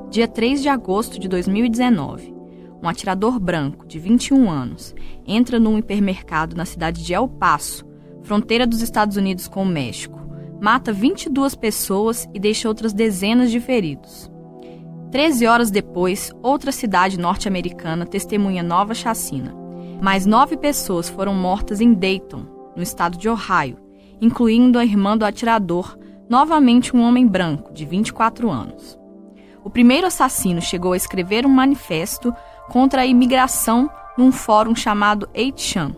Dia 3 de agosto de 2019, um atirador branco de 21 anos entra num hipermercado na cidade de El Paso, fronteira dos Estados Unidos com o México, mata 22 pessoas e deixa outras dezenas de feridos. 13 horas depois, outra cidade norte-americana testemunha nova chacina. Mais 9 pessoas foram mortas em Dayton, no estado de Ohio, incluindo a irmã do atirador, novamente um homem branco, de 24 anos. O primeiro assassino chegou a escrever um manifesto contra a imigração num fórum chamado 8chan.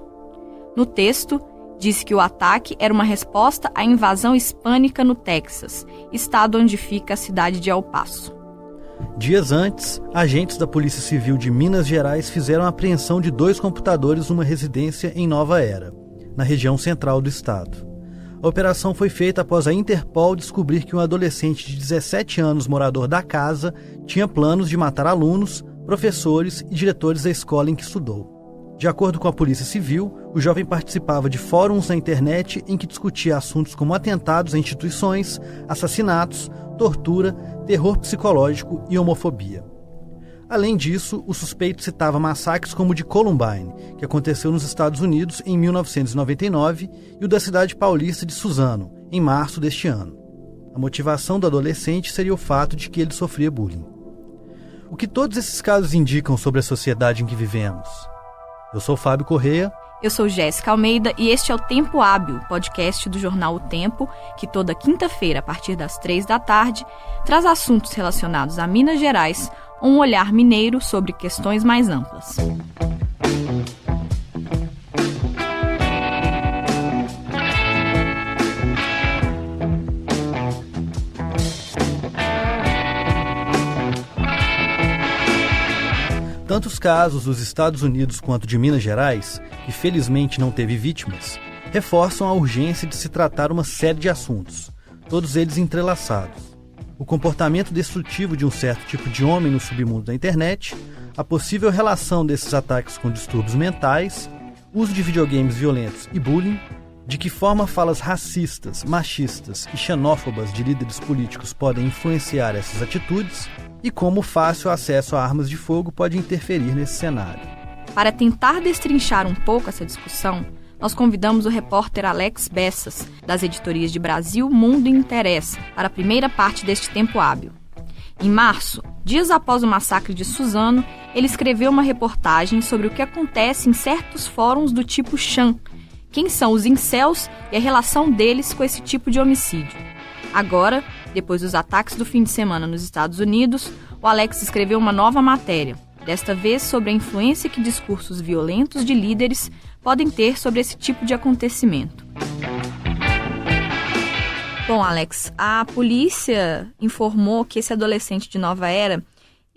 No texto, disse que o ataque era uma resposta à invasão hispânica no Texas, estado onde fica a cidade de El Paso. Dias antes, agentes da Polícia Civil de Minas Gerais fizeram a apreensão de 2 computadores numa residência em Nova Era, na região central do estado. A operação foi feita após a Interpol descobrir que um adolescente de 17 anos morador da casa tinha planos de matar alunos, professores e diretores da escola em que estudou. De acordo com a Polícia Civil, o jovem participava de fóruns na internet em que discutia assuntos como atentados a instituições, assassinatos, tortura, terror psicológico e homofobia. Além disso, o suspeito citava massacres como o de Columbine, que aconteceu nos Estados Unidos em 1999, e o da cidade paulista de Suzano, em março deste ano. A motivação do adolescente seria o fato de que ele sofria bullying. O que todos esses casos indicam sobre a sociedade em que vivemos? Eu sou Fábio Correia. Eu sou Jéssica Almeida e este é o Tempo Hábil, podcast do jornal O Tempo, que toda quinta-feira, a partir das 3 da tarde, traz assuntos relacionados a Minas Gerais, um olhar mineiro sobre questões mais amplas. Tanto os casos dos Estados Unidos quanto de Minas Gerais, que felizmente não teve vítimas, reforçam a urgência de se tratar uma série de assuntos, todos eles entrelaçados. O comportamento destrutivo de um certo tipo de homem no submundo da internet, a possível relação desses ataques com distúrbios mentais, uso de videogames violentos e bullying, de que forma falas racistas, machistas e xenófobas de líderes políticos podem influenciar essas atitudes e como o fácil acesso a armas de fogo pode interferir nesse cenário. Para tentar destrinchar um pouco essa discussão, nós convidamos o repórter Alex Bessas, das editorias de Brasil, Mundo e Interessa, para a primeira parte deste Tempo Hábil. Em março, dias após o massacre de Suzano, ele escreveu uma reportagem sobre o que acontece em certos fóruns do tipo Chan, quem são os incels e a relação deles com esse tipo de homicídio. Agora, depois dos ataques do fim de semana nos Estados Unidos, o Alex escreveu uma nova matéria, desta vez sobre a influência que discursos violentos de líderes podem ter sobre esse tipo de acontecimento. Bom, Alex, a polícia informou que esse adolescente de Nova Era,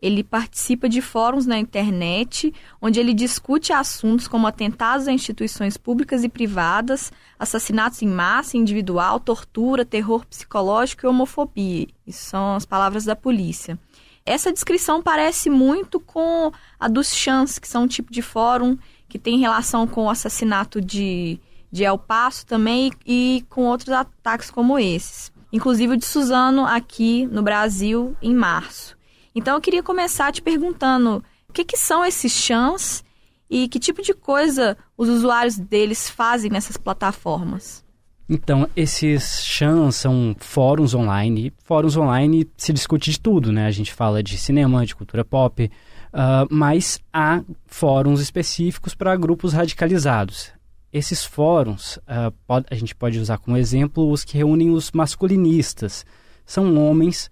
ele participa de fóruns na internet, onde ele discute assuntos como atentados a instituições públicas e privadas, assassinatos em massa, individual, tortura, terror psicológico e homofobia. Isso são as palavras da polícia. Essa descrição parece muito com a dos Chans, que são um tipo de fórum que tem relação com o assassinato de El Paso também e com outros ataques como esses. Inclusive o de Suzano aqui no Brasil em março. Então eu queria começar te perguntando o que são esses Chans e que tipo de coisa os usuários deles fazem nessas plataformas. Então, esses Chans são fóruns online. Fóruns online se discute de tudo, né? A gente fala de cinema, de cultura pop, mas há fóruns específicos para grupos radicalizados. Esses fóruns, a gente pode usar como exemplo os que reúnem os masculinistas. São homens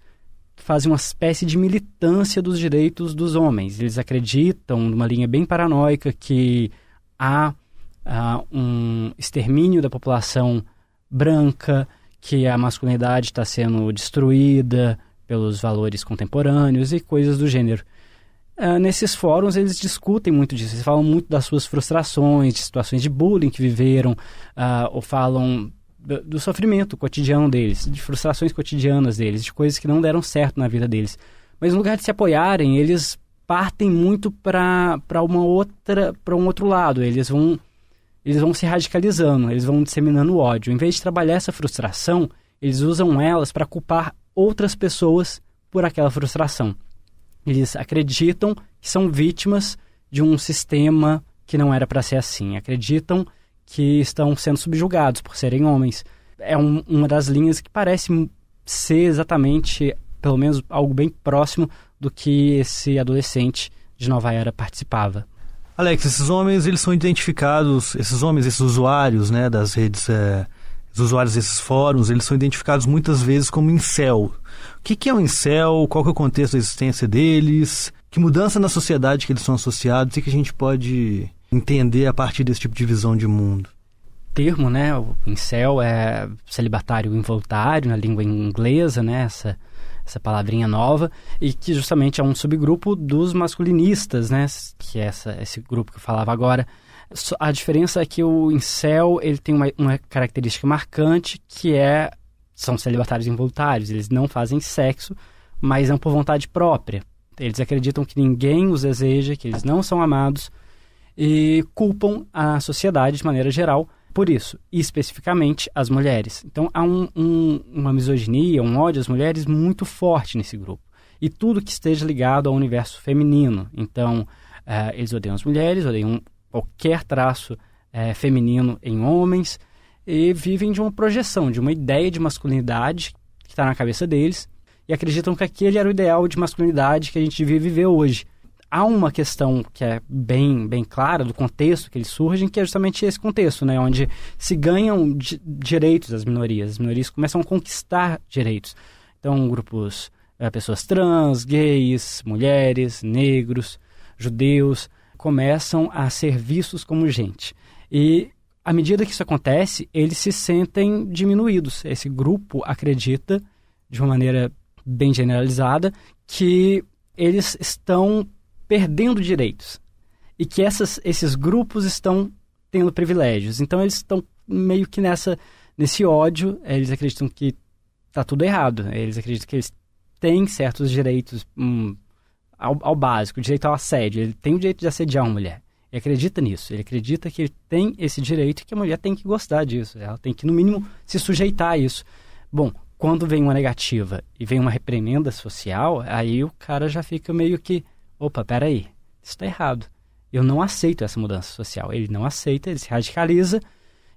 que fazem uma espécie de militância dos direitos dos homens. Eles acreditam, numa linha bem paranoica, que há um extermínio da população branca, que a masculinidade está sendo destruída pelos valores contemporâneos e coisas do gênero. Nesses fóruns eles discutem muito disso, eles falam muito das suas frustrações, de situações de bullying que viveram, ou falam do sofrimento cotidiano deles, de frustrações cotidianas deles, de coisas que não deram certo na vida deles. Mas no lugar de se apoiarem, eles partem muito para um outro lado, eles vão se radicalizando, eles vão disseminando ódio. Em vez de trabalhar essa frustração, eles usam elas para culpar outras pessoas por aquela frustração. Eles acreditam que são vítimas de um sistema que não era para ser assim. Acreditam que estão sendo subjugados por serem homens. É uma das linhas que parece ser exatamente, pelo menos, algo bem próximo do que esse adolescente de Nova Era participava. Alex, esses homens, eles são identificados, esses usuários, né, das redes, os usuários desses fóruns, eles são identificados muitas vezes como incel. O que é um incel? Qual que é o contexto da existência deles? Que mudança na sociedade que eles são associados e que a gente pode entender a partir desse tipo de visão de mundo? O termo, né, o incel é celibatário involuntário na língua inglesa, né, essa palavrinha nova, e que justamente é um subgrupo dos masculinistas, né, que é esse grupo que eu falava agora. A diferença é que o incel, ele tem uma característica marcante, que são celibatários involuntários. Eles não fazem sexo, mas é por vontade própria. Eles acreditam que ninguém os deseja, que eles não são amados, e culpam a sociedade de maneira geral por isso, e especificamente as mulheres. Então há uma misoginia, um ódio às mulheres muito forte nesse grupo. E tudo que esteja ligado ao universo feminino. Então eles odeiam as mulheres, odeiam qualquer traço feminino em homens, e vivem de uma projeção, de uma ideia de masculinidade que está na cabeça deles, e acreditam que aquele era o ideal de masculinidade que a gente devia viver hoje. Há uma questão que é bem, bem clara do contexto que eles surgem, que é justamente esse contexto, né, onde se ganham direitos das minorias. As minorias começam a conquistar direitos. Então, grupos, pessoas trans, gays, mulheres, negros, judeus, começam a ser vistos como gente. E, à medida que isso acontece, eles se sentem diminuídos. Esse grupo acredita, de uma maneira bem generalizada, que eles estão perdendo direitos e que esses grupos estão tendo privilégios. Então eles estão meio que nesse ódio. Eles acreditam que está tudo errado. Eles acreditam que eles têm certos direitos ao básico, o direito ao assédio. Ele tem o direito de assediar uma mulher. Ele acredita nisso. Ele acredita que ele tem esse direito e que a mulher tem que gostar disso. Ela tem que, no mínimo, se sujeitar a isso. Bom, quando vem uma negativa e vem uma reprimenda social, aí o cara já fica meio que: opa, peraí, isso está errado. Eu não aceito essa mudança social. Ele não aceita, ele se radicaliza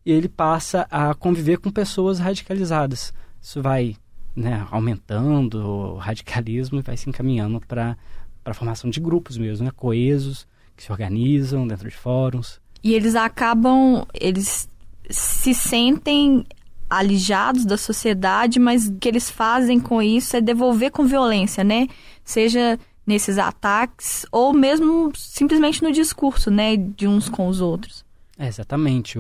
e ele passa a conviver com pessoas radicalizadas. Isso vai, né, aumentando o radicalismo e vai se encaminhando para a formação de grupos mesmo, né, coesos, que se organizam dentro de fóruns. E eles se sentem alijados da sociedade, mas o que eles fazem com isso é devolver com violência, né? Seja nesses ataques, ou mesmo simplesmente no discurso, né, de uns com os outros. Exatamente.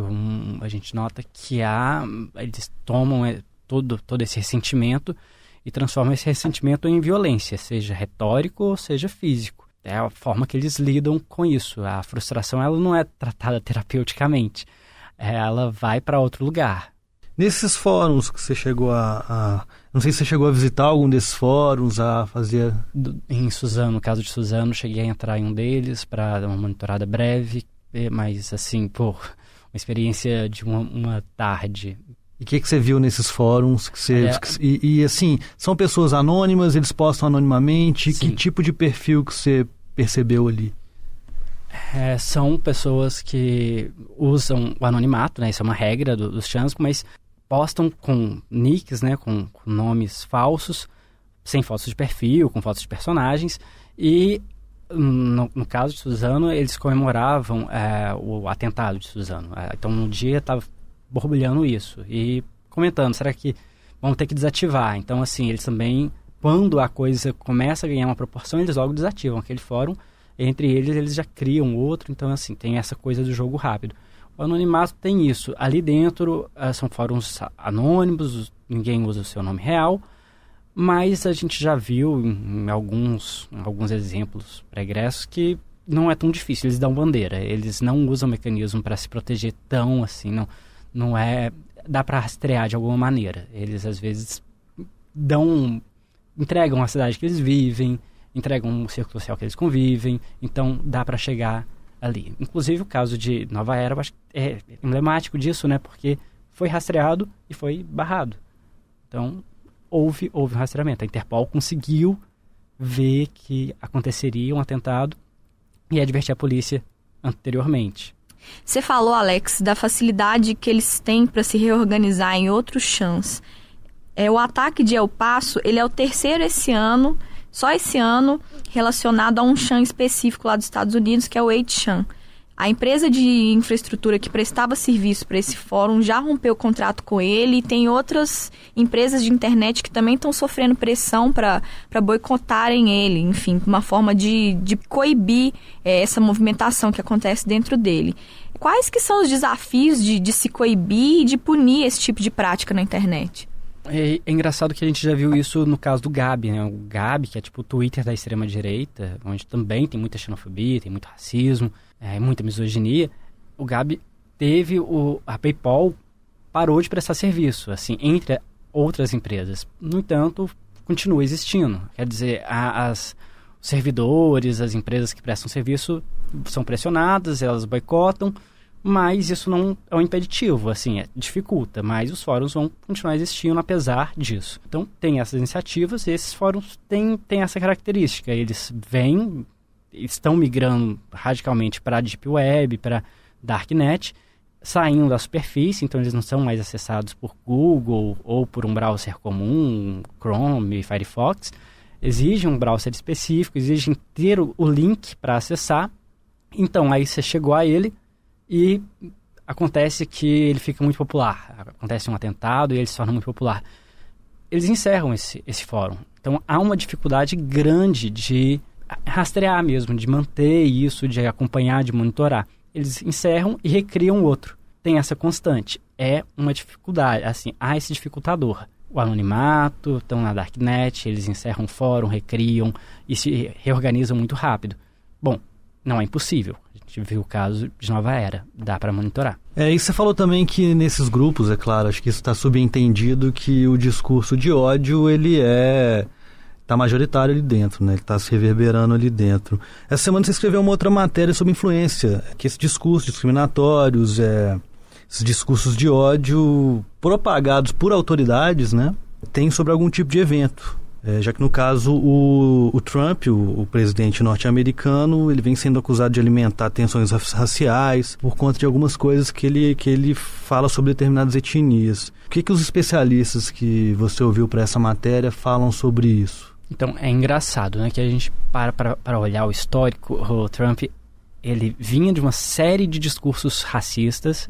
A gente nota que eles tomam todo esse ressentimento e transformam esse ressentimento em violência, seja retórico ou seja físico. É a forma que eles lidam com isso. A frustração, ela não é tratada terapeuticamente. Ela vai para outro lugar. Nesses fóruns que você chegou não sei se você chegou a visitar algum desses fóruns, a fazer... Em Suzano, no caso de Suzano, cheguei a entrar em um deles para dar uma monitorada breve, mas assim, uma experiência de uma tarde. E o que você viu nesses fóruns? Assim, são pessoas anônimas, eles postam anonimamente? Sim. Que tipo de perfil que você percebeu ali? São pessoas que usam o anonimato, né? Isso é uma regra dos chans, mas postam com nicks, né? Com nomes falsos, sem fotos de perfil, com fotos de personagens. E no caso de Suzano, eles comemoravam o atentado de Suzano. Então, no dia estava borbulhando isso e comentando, será que vamos ter que desativar? Então, assim, eles também, quando a coisa começa a ganhar uma proporção, eles logo desativam aquele fórum. Entre eles já criam outro, então assim, tem essa coisa do jogo rápido. O anonimato tem isso. Ali dentro são fóruns anônimos, ninguém usa o seu nome real, mas a gente já viu em alguns exemplos pregressos que não é tão difícil, eles dão bandeira, eles não usam mecanismo para se proteger tão assim, não é... dá para rastrear de alguma maneira. Eles às vezes entregam a cidade que eles vivem, entregam o círculo social que eles convivem, então dá para chegar ali. Inclusive o caso de Nova Era, eu acho que é emblemático disso, né? Porque foi rastreado e foi barrado. Então houve um rastreamento. A Interpol conseguiu ver que aconteceria um atentado e advertir a polícia anteriormente. Você falou, Alex, da facilidade que eles têm para se reorganizar em outros chans. O ataque de El Paso, ele é o terceiro esse ano, só esse ano, relacionado a um chan específico lá dos Estados Unidos, que é o 8chan. A empresa de infraestrutura que prestava serviço para esse fórum já rompeu o contrato com ele, e tem outras empresas de internet que também estão sofrendo pressão para boicotarem ele, enfim, uma forma de coibir essa movimentação que acontece dentro dele. Quais que são os desafios de se coibir e de punir esse tipo de prática na internet? É engraçado que a gente já viu isso no caso do Gabi, né? O Gabi, que é tipo o Twitter da extrema-direita, onde também tem muita xenofobia, tem muito racismo, muita misoginia. O Gabi teve a PayPal parou de prestar serviço, assim, entre outras empresas. No entanto, continua existindo. Quer dizer, os servidores, as empresas que prestam serviço são pressionadas, elas boicotam, mas isso não é um impeditivo, assim, dificulta, mas os fóruns vão continuar existindo apesar disso. Então, tem essas iniciativas e esses fóruns têm essa característica. Eles estão migrando radicalmente para a Deep Web, para Darknet, saindo da superfície, então eles não são mais acessados por Google ou por um browser comum, Chrome, Firefox. Exigem um browser específico, exigem ter o link para acessar. Então, aí você chegou a ele, e acontece que ele fica muito popular. Acontece um atentado e ele se torna muito popular. Eles encerram esse fórum. Então há uma dificuldade grande de rastrear mesmo, de manter isso, de acompanhar, de monitorar. Eles encerram e recriam outro. Tem essa constante. É uma dificuldade. Assim, há esse dificultador. O anonimato, estão na Darknet, eles encerram o fórum, recriam e se reorganizam muito rápido. Bom, não é impossível. A gente viu o caso de Nova Era. Dá para monitorar. E você falou também que nesses grupos, é claro, acho que isso está subentendido que o discurso de ódio, ele está majoritário ali dentro, né? Ele está se reverberando ali dentro. Essa semana você escreveu uma outra matéria sobre influência, que esse discurso discriminatórios, esses discursos de ódio propagados por autoridades, né? Tem sobre algum tipo de evento. Já que no caso o Trump, o presidente norte-americano, ele vem sendo acusado de alimentar tensões raciais por conta de algumas coisas que ele fala sobre determinadas etnias. O que os especialistas que você ouviu para essa matéria falam sobre isso? Então, é engraçado, né, que a gente para olhar o histórico. O Trump, ele vinha de uma série de discursos racistas,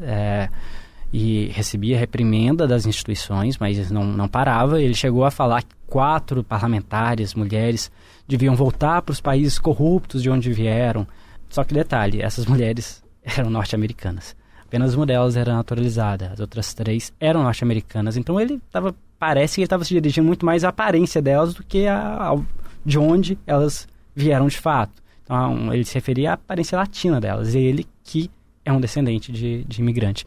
e recebia reprimenda das instituições, mas não parava. Ele chegou a falar que 4 parlamentares, mulheres, deviam voltar para os países corruptos de onde vieram. Só que detalhe, essas mulheres eram norte-americanas. Apenas uma delas era naturalizada, as outras 3 eram norte-americanas. Então parece que ele estava se dirigindo muito mais à aparência delas do que de onde elas vieram de fato. Então ele se referia à aparência latina delas, e ele que é um descendente de imigrante.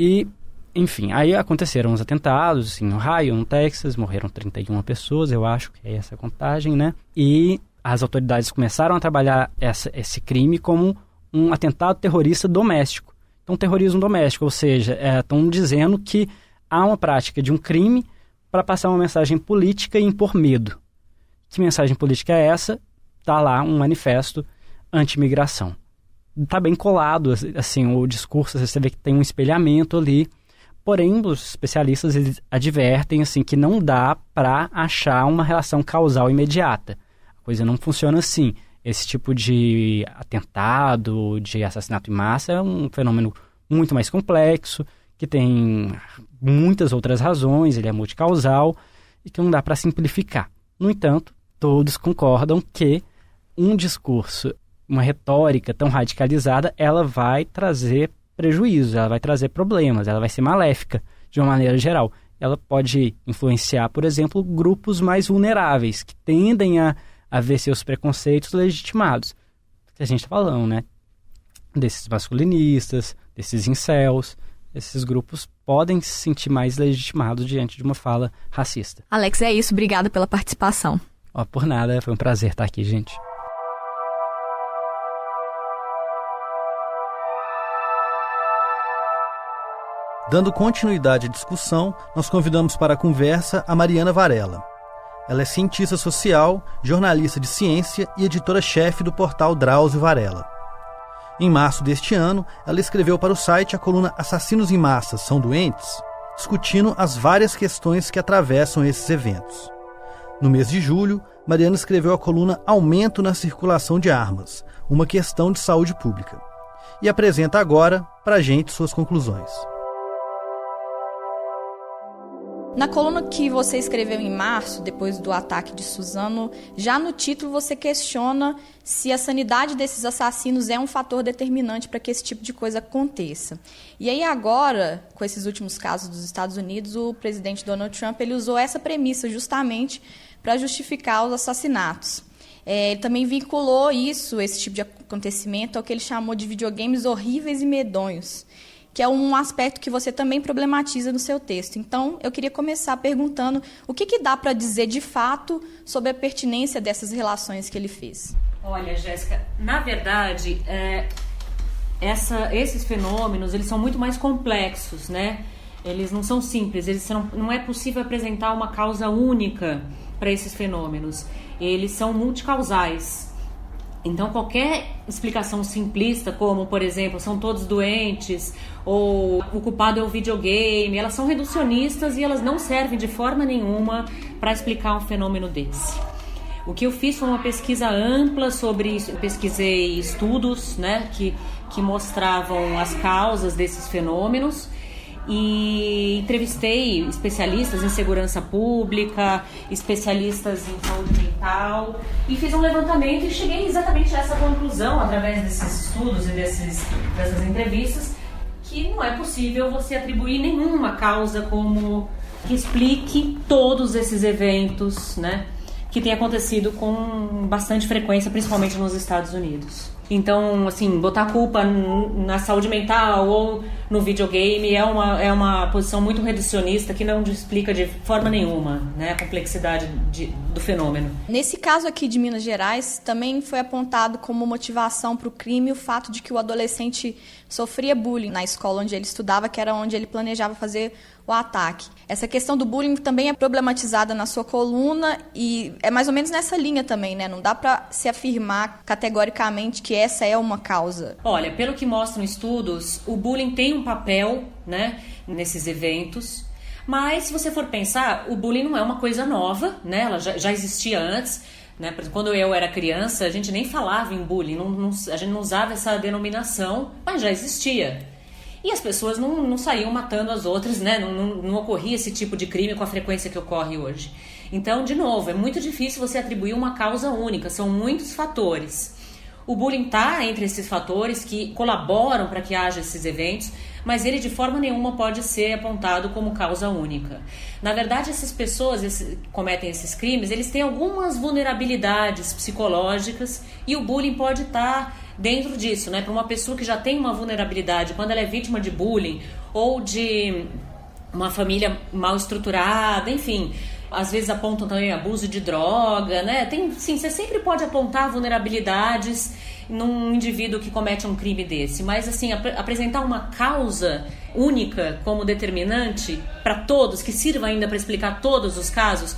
E, enfim, aí aconteceram os atentados em Ohio, no Texas, morreram 31 pessoas, eu acho que é essa a contagem, né? E as autoridades começaram a trabalhar esse crime como um atentado terrorista doméstico. Então, terrorismo doméstico, ou seja, estão dizendo que há uma prática de um crime para passar uma mensagem política e impor medo. Que mensagem política é essa? Está lá um manifesto anti-imigração. Está bem colado, assim, o discurso, você vê que tem um espelhamento ali. Porém, os especialistas eles advertem assim, que não dá para achar uma relação causal imediata. A coisa não funciona assim. Esse tipo de atentado, de assassinato em massa é um fenômeno muito mais complexo, que tem muitas outras razões, ele é multicausal e que não dá para simplificar. No entanto, todos concordam que um discurso, uma retórica tão radicalizada, ela vai trazer prejuízo, ela vai trazer problemas, ela vai ser maléfica de uma maneira geral. Ela pode influenciar, por exemplo, grupos mais vulneráveis, que tendem a ver seus preconceitos legitimados. Que a gente está falando, né? Desses masculinistas, desses incels, esses grupos podem se sentir mais legitimados diante de uma fala racista. Alex, é isso. Obrigada pela participação. Por nada, foi um prazer estar aqui, gente. Dando continuidade à discussão, nós convidamos para a conversa a Mariana Varela. Ela é cientista social, jornalista de ciência e editora-chefe do portal Drauzio Varela. Em março deste ano, ela escreveu para o site a coluna Assassinos em Massa São Doentes?, discutindo as várias questões que atravessam esses eventos. No mês de julho, Mariana escreveu a coluna Aumento na Circulação de Armas, uma questão de saúde pública, e apresenta agora para a gente suas conclusões. Na coluna que você escreveu em março, depois do ataque de Suzano, já no título você questiona se a sanidade desses assassinos é um fator determinante para que esse tipo de coisa aconteça. E aí agora, com esses últimos casos dos Estados Unidos, o presidente Donald Trump ele usou essa premissa justamente para justificar os assassinatos. Ele também vinculou esse tipo de acontecimento, ao que ele chamou de videogames horríveis e medonhos, que é um aspecto que você também problematiza no seu texto. Então, eu queria começar perguntando o que dá para dizer de fato sobre a pertinência dessas relações que ele fez. Olha, Jéssica, na verdade, esses fenômenos eles são muito mais complexos, né? Eles não são simples, não é possível apresentar uma causa única para esses fenômenos. Eles são multicausais. Então, qualquer explicação simplista, como, por exemplo, são todos doentes, ou o culpado é o videogame, elas são reducionistas e elas não servem de forma nenhuma para explicar um fenômeno desse. O que eu fiz foi uma pesquisa ampla sobre isso. Eu pesquisei estudos, né, que mostravam as causas desses fenômenos, e entrevistei especialistas em segurança pública, especialistas em saúde mental, e fiz um levantamento e cheguei exatamente a essa conclusão, através desses estudos e dessas entrevistas, que não é possível você atribuir nenhuma causa como que explique todos esses eventos, né, que tem acontecido com bastante frequência, principalmente nos Estados Unidos. Então, assim, botar a culpa na saúde mental ou no videogame é uma posição muito reducionista que não explica de forma nenhuma, né, a complexidade do fenômeno. Nesse caso aqui de Minas Gerais, também foi apontado como motivação para o crime o fato de que o adolescente sofria bullying na escola onde ele estudava, que era onde ele planejava fazer o ataque. Essa questão do bullying também é problematizada na sua coluna e é mais ou menos nessa linha também, né? Não dá para se afirmar categoricamente que essa é uma causa. Olha, pelo que mostram estudos, o bullying tem um papel, né, nesses eventos, mas se você for pensar, o bullying não é uma coisa nova, né? Ela já existia antes, né? Quando eu era criança, a gente nem falava em bullying, a gente não usava essa denominação, mas já existia. E as pessoas não saíam matando as outras, né? Não ocorria esse tipo de crime com a frequência que ocorre hoje. Então, de novo, é muito difícil você atribuir uma causa única, são muitos fatores. O bullying está entre esses fatores que colaboram para que haja esses eventos, mas ele de forma nenhuma pode ser apontado como causa única. Na verdade, essas pessoas que cometem esses crimes, eles têm algumas vulnerabilidades psicológicas e o bullying pode estar dentro disso, né? Para uma pessoa que já tem uma vulnerabilidade, quando ela é vítima de bullying ou de uma família mal estruturada, enfim, às vezes apontam também abuso de droga, né? Sim, você sempre pode apontar vulnerabilidades num indivíduo que comete um crime desse, mas assim, apresentar uma causa única como determinante para todos, que sirva ainda para explicar todos os casos,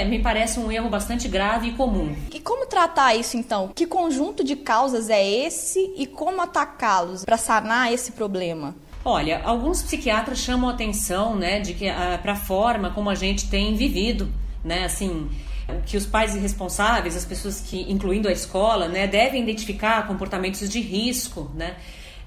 me parece um erro bastante grave e comum. E como tratar isso, então? Que conjunto de causas é esse e como atacá-los para sanar esse problema? Olha, alguns psiquiatras chamam a atenção, né, de que para a forma como a gente tem vivido, né, assim, que os pais irresponsáveis, as pessoas que, incluindo a escola, né, devem identificar comportamentos de risco, né,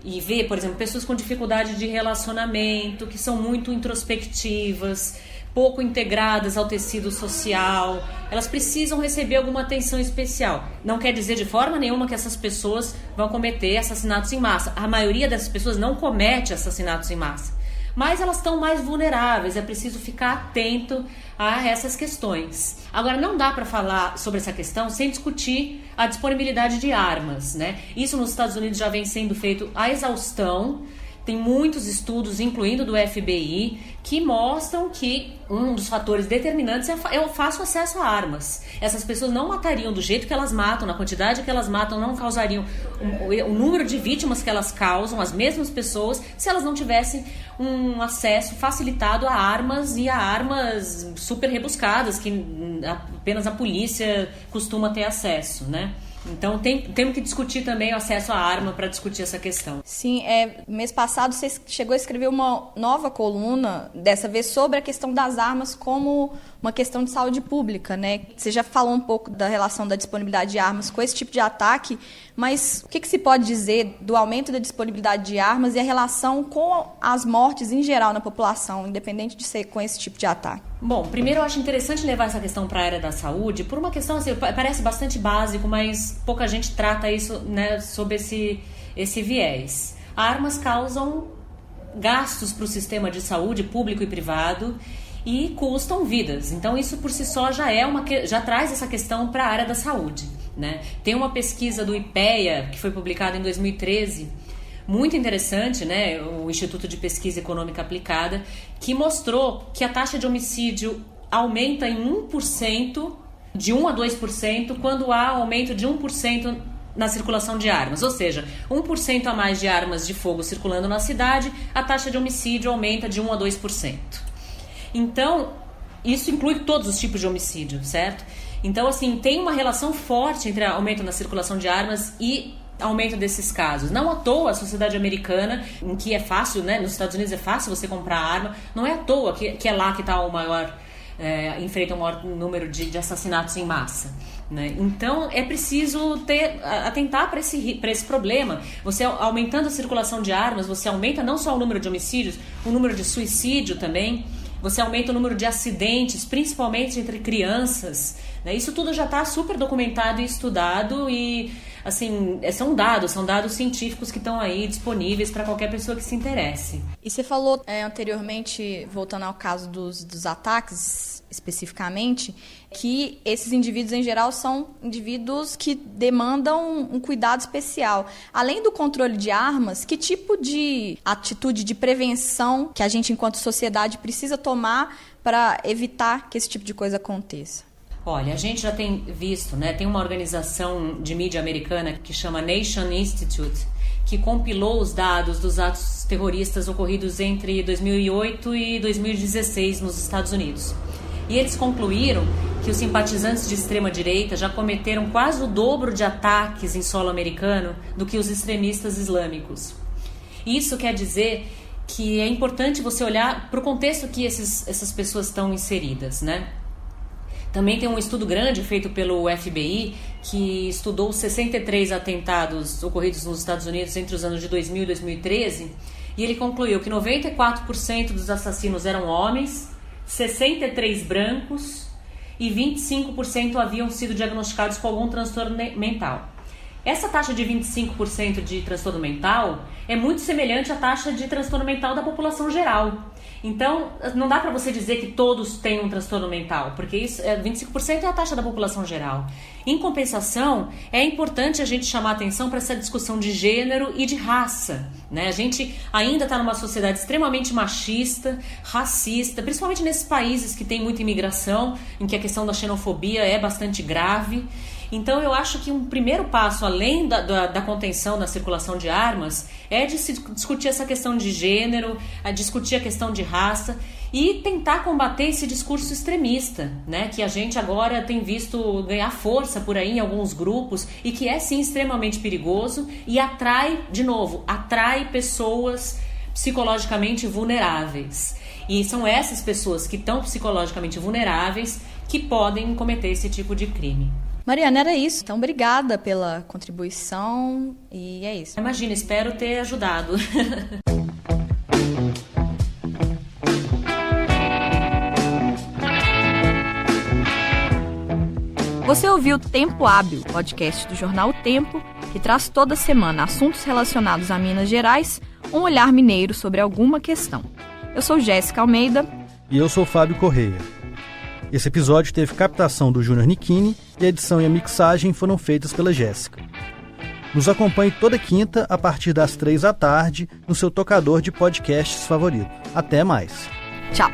e ver, por exemplo, pessoas com dificuldade de relacionamento, que são muito introspectivas, pouco integradas ao tecido social, elas precisam receber alguma atenção especial. Não quer dizer de forma nenhuma que essas pessoas vão cometer assassinatos em massa. A maioria dessas pessoas não comete assassinatos em massa, mas elas estão mais vulneráveis, é preciso ficar atento a essas questões. Agora, não dá para falar sobre essa questão sem discutir a disponibilidade de armas, né? Isso nos Estados Unidos já vem sendo feito à exaustão. Tem muitos estudos, incluindo do FBI, que mostram que um dos fatores determinantes é o fácil acesso a armas. Essas pessoas não matariam do jeito que elas matam, na quantidade que elas matam, não causariam o número de vítimas que elas causam, as mesmas pessoas, se elas não tivessem um acesso facilitado a armas e a armas super rebuscadas, que apenas a polícia costuma ter acesso, né? Então temos que discutir também o acesso à arma para discutir essa questão. Sim, mês passado você chegou a escrever uma nova coluna, dessa vez sobre a questão das armas como uma questão de saúde pública, né? Você já falou um pouco da relação da disponibilidade de armas com esse tipo de ataque, mas o que se pode dizer do aumento da disponibilidade de armas e a relação com as mortes em geral na população, independente de ser com esse tipo de ataque? Bom, primeiro eu acho interessante levar essa questão para a área da saúde, por uma questão assim, parece bastante básico, mas pouca gente trata isso, né, sob esse viés. Armas causam gastos para o sistema de saúde público e privado e custam vidas. Então isso por si só já traz essa questão para a área da saúde, né? Tem uma pesquisa do IPEA que foi publicada em 2013, muito interessante, né? O Instituto de Pesquisa Econômica Aplicada, que mostrou que a taxa de homicídio aumenta em 1%, de 1 a 2%, quando há aumento de 1% na circulação de armas. Ou seja, 1% a mais de armas de fogo circulando na cidade, a taxa de homicídio aumenta de 1 a 2%. Então, isso inclui todos os tipos de homicídio, certo? Então, assim, tem uma relação forte entre aumento na circulação de armas e aumento desses casos. Não à toa a sociedade americana, em que é fácil, né? Nos Estados Unidos é fácil você comprar arma, não é à toa que é lá que está o maior, enfrenta o maior número de assassinatos em massa, né? Então é preciso atentar para esse problema. Você aumentando a circulação de armas, você aumenta não só o número de homicídios, o número de suicídio também. Você aumenta o número de acidentes, principalmente entre crianças, né? Isso tudo já está super documentado e estudado e, assim, são dados científicos que estão aí disponíveis para qualquer pessoa que se interesse. E você falou anteriormente, voltando ao caso dos ataques especificamente, que esses indivíduos em geral são indivíduos que demandam um cuidado especial. Além do controle de armas, que tipo de atitude de prevenção que a gente, enquanto sociedade, precisa tomar para evitar que esse tipo de coisa aconteça? Olha, a gente já tem visto, né? Tem uma organização de mídia americana que chama Nation Institute, que compilou os dados dos atos terroristas ocorridos entre 2008 e 2016 nos Estados Unidos. E eles concluíram que os simpatizantes de extrema-direita já cometeram quase o dobro de ataques em solo americano do que os extremistas islâmicos. Isso quer dizer que é importante você olhar para o contexto que essas pessoas estão inseridas, né? Também tem um estudo grande feito pelo FBI que estudou 63 atentados ocorridos nos Estados Unidos entre os anos de 2000 e 2013 e ele concluiu que 94% dos assassinos eram homens, 63 brancos e 25% haviam sido diagnosticados com algum transtorno mental. Essa taxa de 25% de transtorno mental é muito semelhante à taxa de transtorno mental da população geral. Então, não dá para você dizer que todos têm um transtorno mental, porque isso, 25% é a taxa da população geral. Em compensação, é importante a gente chamar atenção para essa discussão de gênero e de raça, né? A gente ainda está numa sociedade extremamente machista, racista, principalmente nesses países que tem muita imigração, em que a questão da xenofobia é bastante grave. Então eu acho que um primeiro passo, além da contenção da circulação de armas, é de se discutir essa questão de gênero, discutir a questão de raça e tentar combater esse discurso extremista, né, que a gente agora tem visto ganhar força por aí em alguns grupos e que é sim extremamente perigoso e atrai pessoas psicologicamente vulneráveis. E são essas pessoas que estão psicologicamente vulneráveis que podem cometer esse tipo de crime. Mariana, era isso. Então, obrigada pela contribuição e é isso. Imagina, espero ter ajudado. Você ouviu Tempo Hábil, podcast do jornal O Tempo, que traz toda semana assuntos relacionados a Minas Gerais, um olhar mineiro sobre alguma questão. Eu sou Jéssica Almeida. E eu sou Fábio Correia. Esse episódio teve captação do Júnior Nichini e a edição e a mixagem foram feitas pela Jéssica. Nos acompanhe toda quinta a partir das 3 da tarde no seu tocador de podcasts favorito. Até mais. Tchau.